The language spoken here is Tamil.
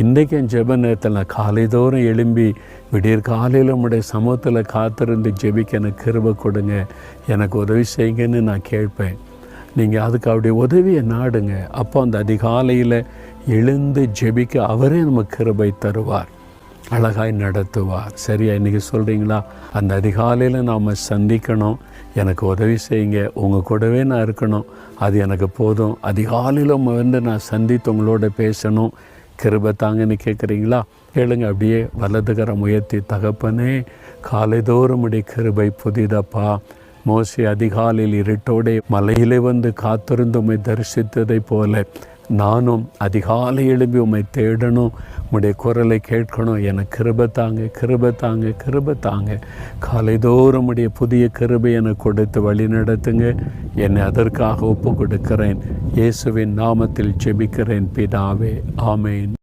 இன்றைக்கு என் ஜெப நேரத்தில் நான் காலைதோறும் எழும்பி விடியற் காலையில் உம்முடைய சமூகத்தில் காத்திருந்து ஜெபிக்க எனக்கு கிருபை கொடுங்க, எனக்கு உதவி செய்யுங்கன்னு நான் கேட்பேன். நீங்கள் அதுக்கு அவருடைய உதவியை நாடுங்க. அப்போ அந்த அதிகாலையில் எழுந்து ஜெபிக்க அவரே நமக்கு கிருபை தருவார், அழகாய் நடத்துவார். சரியா? இன்றைக்கி சொல்கிறீங்களா? அந்த அதிகாலையில் நாம் சந்திக்கணும், எனக்கு உதவி செய்யுங்க, உங்கள் கூடவே நான் இருக்கணும், அது எனக்கு போதும். அதிகாலையில் வந்து நான் சந்தித்து உங்களோட பேசணும், கிருபை தாங்கன்னு கேட்குறீங்களா? கேளுங்க. அப்படியே வலதுகரம் உயர்த்தி, தகப்பனே காலைதோறும் உடைய கிருபை புதிதப்பா. மோசே அதிகாலையில் இருட்டோടെ மலையிலே வந்து காத்திருந்து உம்மை தரிசித்ததை போல நானும் அதிகாலை எழும்பி உம்மை தேடணும், உம்முடைய குரலை கேட்கணும். எனக்கு கிருபை தாங்க, கிருபை தாங்க, கிருபை தாங்க. காலைதோறும் உடைய புதிய கிருபை எனக்கு கொடுத்து வழி நடத்துங்க. என்னை அதற்காக ஒப்பு கொடுக்கிறேன். இயேசுவின் நாமத்தில் ஜெபிக்கிறேன் பிதாவே, ஆமேன்.